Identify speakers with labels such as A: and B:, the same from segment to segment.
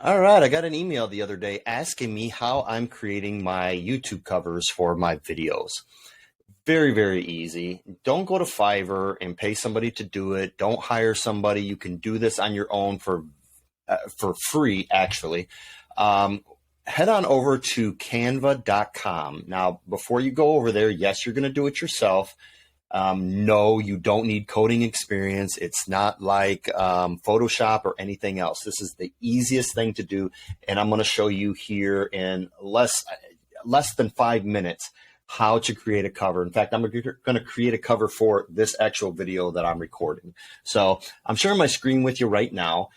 A: All right, I got an email the other day asking me how I'm creating my YouTube covers for my videos. Very, very easy. Don't go to Fiverr and pay somebody to do it. Don't hire somebody. You can do this on your own for free, actually. Um, Head on over to canva.com. Now, before you go over there, yes, you're going to do it yourself. No, you don't need coding experience. It's not like Photoshop or anything else. This is the easiest thing to do, and I'm going to show you here in less than 5 minutes how to create a cover. In fact, I'm going to create a cover for this actual video that I'm recording. So I'm sharing my screen with you right now.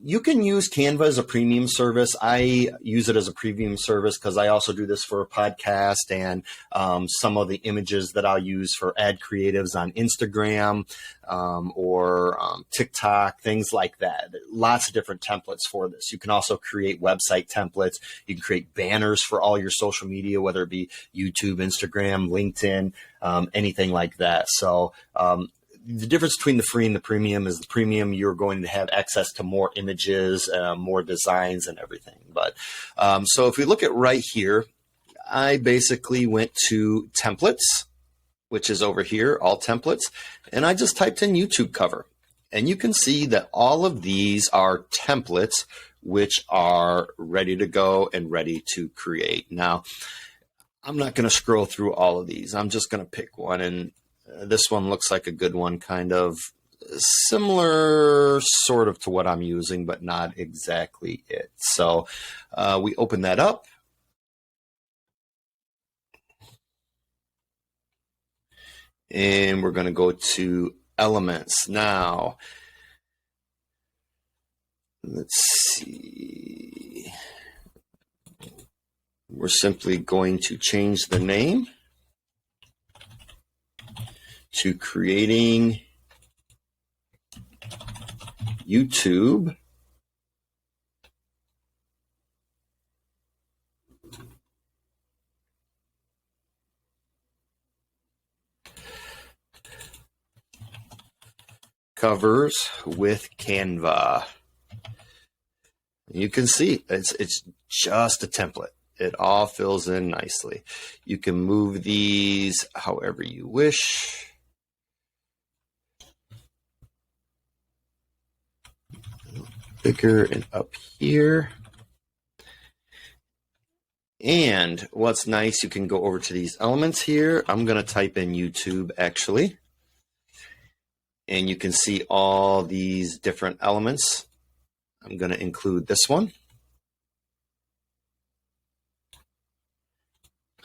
A: You can use Canva as a premium service. I use it as a premium service because I also do this for a podcast and some of the images that I'll use for ad creatives on Instagram or TikTok, things like that. Lots of different templates for this. You can also create website templates. You can create banners for all your social media, whether it be YouTube, Instagram, LinkedIn, anything like that. So the difference between the free and the premium is the premium, you're going to have access to more images, more designs and everything. But so if we look at right here, I basically went to templates, which is over here, all templates, and I just typed in YouTube cover. And you can see that all of these are templates which are ready to go and ready to create. Now, I'm not going to scroll through all of these. I'm just going to pick one, and this one looks like a good one, kind of similar sort of to what I'm using, but not exactly it. So we open that up. And we're going to go to elements. Now, let's see. We're simply going to change the name to creating YouTube covers with Canva. You can see it's just a template. It all fills in nicely. You can move these however you wish. Bigger and up here. And what's nice, you can go over to these elements here. I'm going to type in YouTube actually. And you can see all these different elements. I'm going to include this one.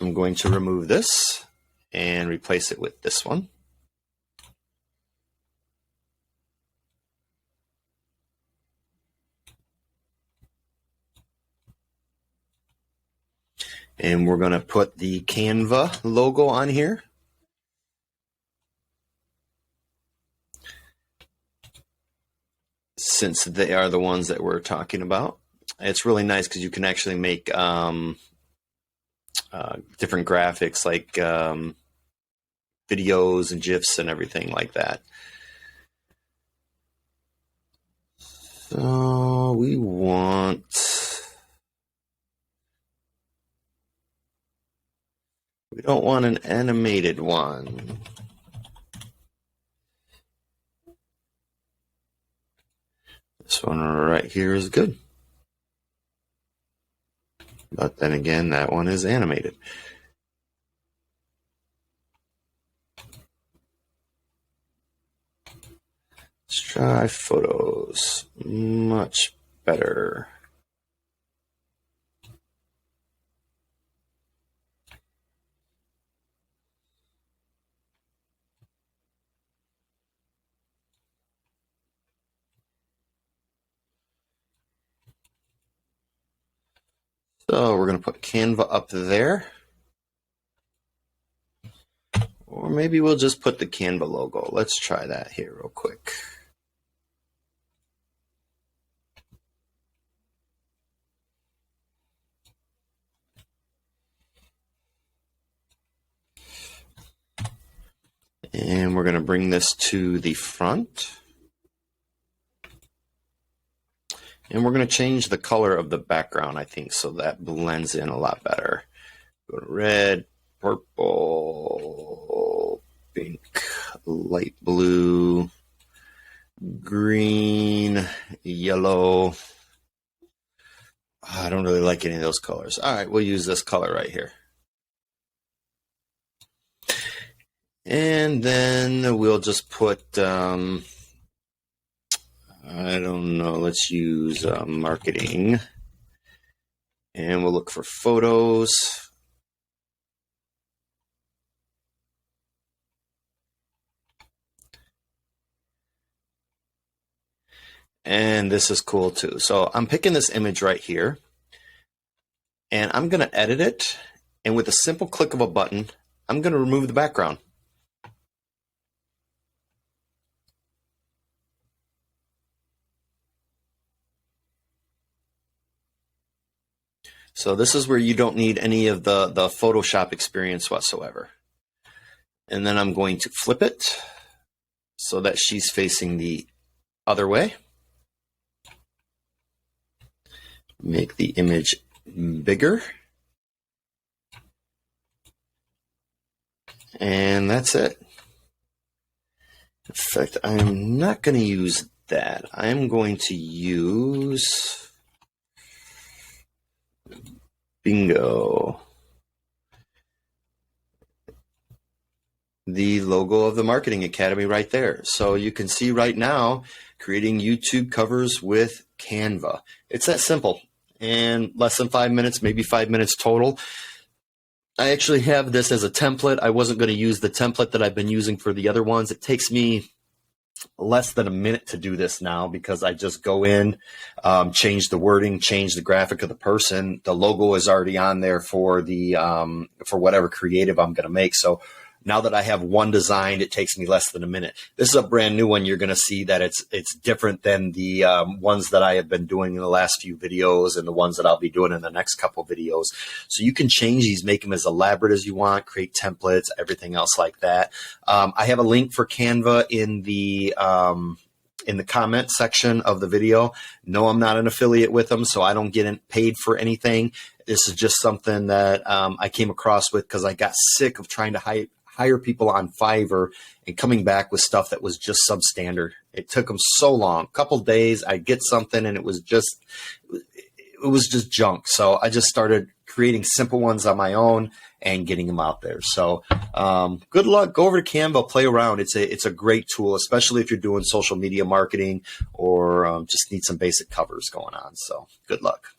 A: I'm going to remove this and replace it with this one. And we're going to put the Canva logo on here. Since they are the ones that we're talking about. It's really nice because you can actually make different graphics like videos and GIFs and everything like that. So we don't want an animated one. This one right here is good. But then again, that one is animated. Let's try photos. Much better. So we're going to put Canva up there. Or maybe we'll just put the Canva logo. Let's try that here real quick. And we're going to bring this to the front. And we're going to change the color of the background, I think, so that blends in a lot better. Go to red, purple, pink, light blue, green, yellow. I don't really like any of those colors. All right, we'll use this color right here. And then we'll just put, I don't know, let's use marketing. And we'll look for photos. And this is cool too. So I'm picking this image right here. And I'm going to edit it. And with a simple click of a button, I'm going to remove the background. So this is where you don't need any of the Photoshop experience whatsoever. And then I'm going to flip it so that she's facing the other way. Make the image bigger. And that's it. In fact, I'm not going to use that. I'm going to use bingo. The logo of the Marketing Academy right there. So you can see right now, creating YouTube covers with Canva. It's that simple and less than 5 minutes, maybe 5 minutes total. I actually have this as a template. I wasn't going to use the template that I've been using for the other ones. It takes me less than a minute to do this now because I just go in, change the wording, change the graphic of the person. The logo is already on there for the for whatever creative I'm going to make. So now that I have one designed, it takes me less than a minute. This is a brand new one. You're going to see that it's different than the ones that I have been doing in the last few videos and the ones that I'll be doing in the next couple videos. So you can change these, make them as elaborate as you want, create templates, everything else like that. I have a link for Canva in the comment section of the video. No, I'm not an affiliate with them, so I don't get paid for anything. This is just something that I came across with because I got sick of trying to hire people on Fiverr and coming back with stuff that was just substandard. It took them so long, a couple days, I'd get something and it was just junk. So I just started creating simple ones on my own and getting them out there. So good luck. Go over to Canva, play around. It's a great tool, especially if you're doing social media marketing or just need some basic covers going on. So good luck.